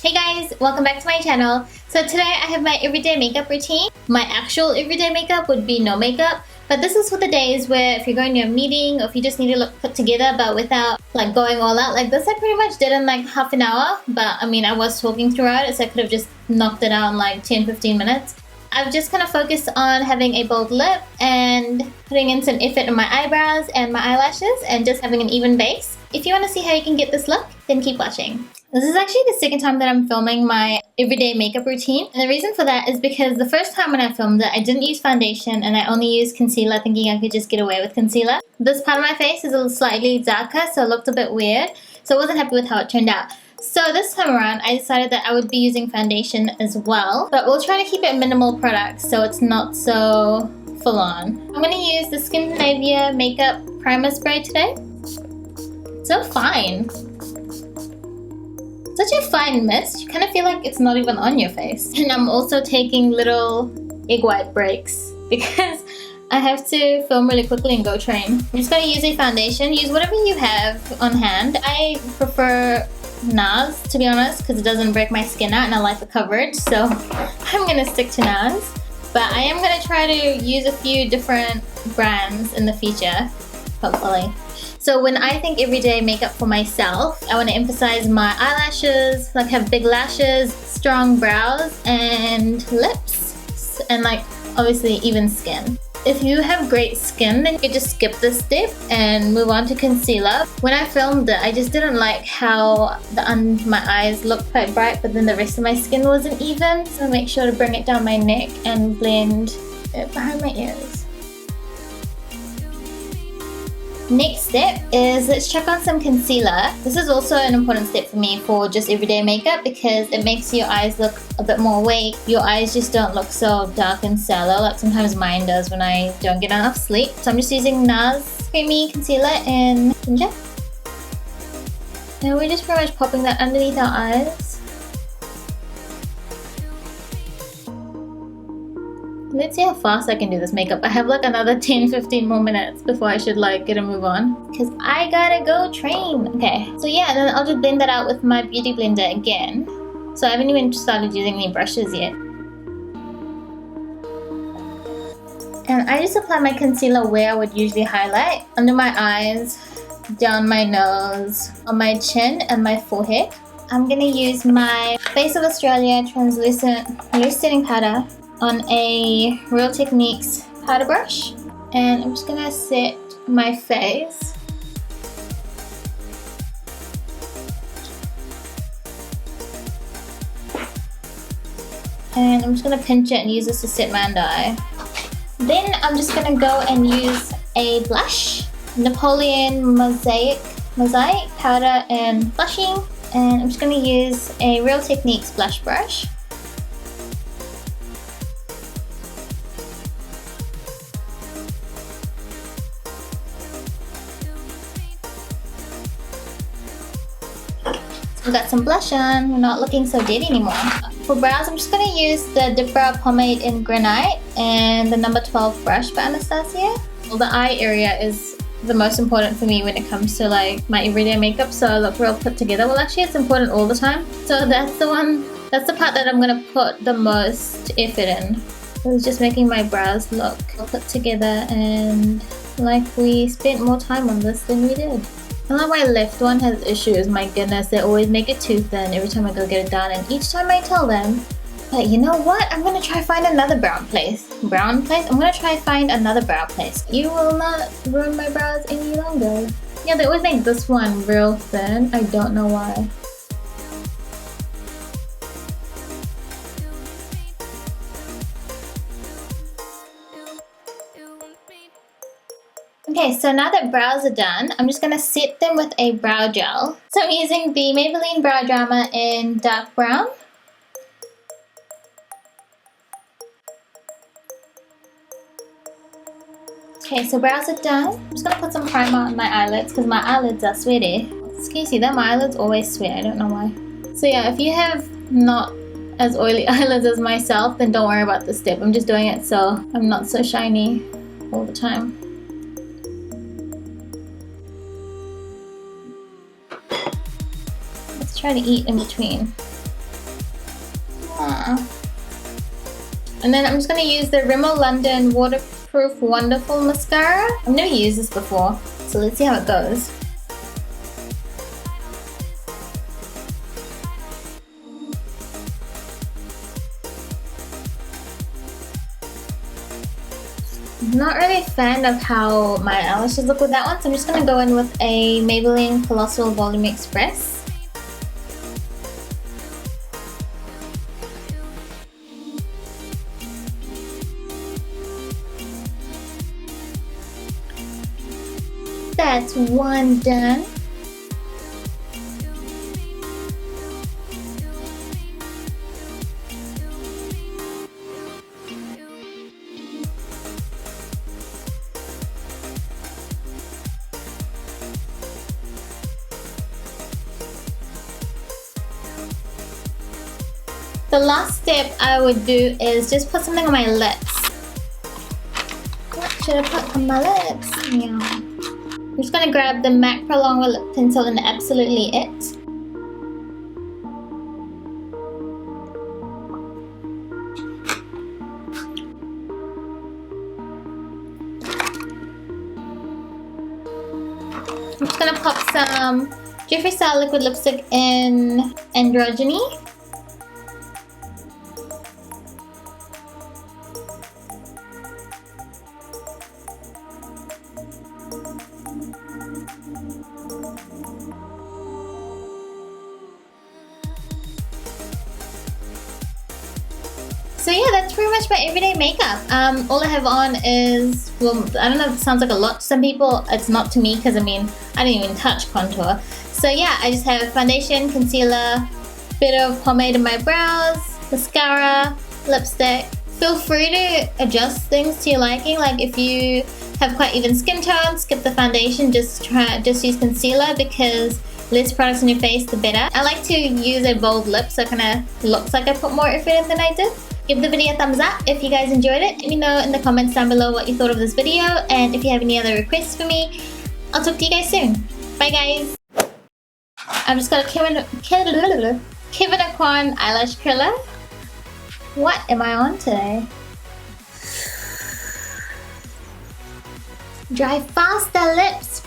Hey guys, welcome back to my channel. So today I have my everyday makeup routine. My actual everyday makeup would be no makeup, but this is for the days where if you're going to a meeting or if you just need to look put together but without like going all out like this. I pretty much did in like half an hour, but I mean I was talking throughout it, so I could have just knocked it out in like 10-15 minutes. I've just kind of focused on having a bold lip and putting in some effort in my eyebrows and my eyelashes and just having an even base. If you want to see how you can get this look, then keep watching. This is actually the second time that I'm filming my everyday makeup routine, and the reason for that is because the first time when I filmed it, I didn't use foundation and I only used concealer, thinking I could just get away with concealer. This part of my face is a little slightly darker, so it looked a bit weird, so I wasn't happy with how it turned out. So this time around, I decided that I would be using foundation as well, but we'll try to keep it minimal products so it's not so full on. I'm going to use the Skindinavia makeup primer spray today. So fine. Such a fine mist, you kind of feel like it's not even on your face. And I'm also taking little egg white breaks because I have to film really quickly and go train. I'm just going to use a foundation. Use whatever you have on hand. I prefer NARS, to be honest, because it doesn't break my skin out and I like the coverage, so I'm going to stick to NARS. But I am going to try to use a few different brands in the future, hopefully. So when I think everyday makeup for myself, I want to emphasize my eyelashes, like have big lashes, strong brows, and lips, and like obviously even skin. If you have great skin, then you could just skip this step and move on to concealer. When I filmed it, I just didn't like how my eyes looked quite bright, but then the rest of my skin wasn't even. So make sure to bring it down my neck and blend it behind my ears. Next step is let's check on some concealer. This is also an important step for me for just everyday makeup because it makes your eyes look a bit more awake. Your eyes just don't look so dark and sallow like sometimes mine does when I don't get enough sleep. So I'm just using NARS Creamy Concealer in Ginger. And we're just pretty much popping that underneath our eyes. Let's see how fast I can do this makeup. I have like another 10-15 more minutes before I should like get a move on because I gotta go train. Okay, so yeah, then I'll just blend that out with my beauty blender again. So I haven't even started using any brushes yet. And I just apply my concealer where I would usually highlight. Under my eyes, down my nose, on my chin and my forehead. I'm gonna use my Face of Australia translucent loose setting powder on a Real Techniques powder brush, and I'm just gonna set my face. And I'm just gonna pinch it and use this to set my under eye. Then I'm just gonna go and use a blush, Napolean Mosaic powder and blushing, and I'm just gonna use a Real Techniques blush brush. We've got some blush on, we're not looking so dead anymore. For brows, I'm just going to use the Dipbrow Pomade in Granite and the number 12 brush by Anastasia. Well, the eye area is the most important for me when it comes to like my everyday makeup, so I look real put together. Well, actually it's important all the time. So that's the part that I'm going to put the most effort in. It's just making my brows look put together and like we spent more time on this than we did. I know my left one has issues, my goodness, they always make it too thin every time I go get it done, and each time I tell them, but you know what, I'm gonna try find another brown place. I'm gonna try find another brow place. You will not ruin my brows any longer. Yeah, they always make this one real thin, I don't know why. Okay, so now that brows are done, I'm just going to set them with a brow gel. So I'm using the Maybelline Brow Drama in dark brown. Okay, so brows are done. I'm just going to put some primer on my eyelids because my eyelids are sweaty. Can you see that? My eyelids always sweat, I don't know why. So yeah, if you have not as oily eyelids as myself, then don't worry about this step. I'm just doing it so I'm not so shiny all the time. Let's try to eat in between. And then I'm just going to use the Rimmel London Waterproof Wonderful Mascara. I've never used this before, so let's see how it goes. I'm not really a fan of how my eyelashes look with that one, so I'm just going to go in with a Maybelline Colossal Volume Express. That's one done. The last step I would do is just put something on my lips. What should I put on my lips? Yeah. I'm just going to grab the MAC Prolongwear Lip Pencil and Absolutely It. I'm just going to pop some Jeffree Star Liquid Lipstick in Androgyny. So yeah, that's pretty much my everyday makeup. All I have on is, well, I don't know if it sounds like a lot to some people. It's not to me because I mean, I didn't even touch contour. So yeah, I just have foundation, concealer, bit of pomade in my brows, mascara, lipstick. Feel free to adjust things to your liking. Like if you have quite even skin tone, skip the foundation, just use concealer because less products on your face, the better. I like to use a bold lip so it kind of looks like I put more effort in than I did. Give the video a thumbs up if you guys enjoyed it. Let me know in the comments down below what you thought of this video, and if you have any other requests for me, I'll talk to you guys soon. Bye guys! I've just got a Kevyn Aucoin eyelash curler. What am I on today? Dry faster lips,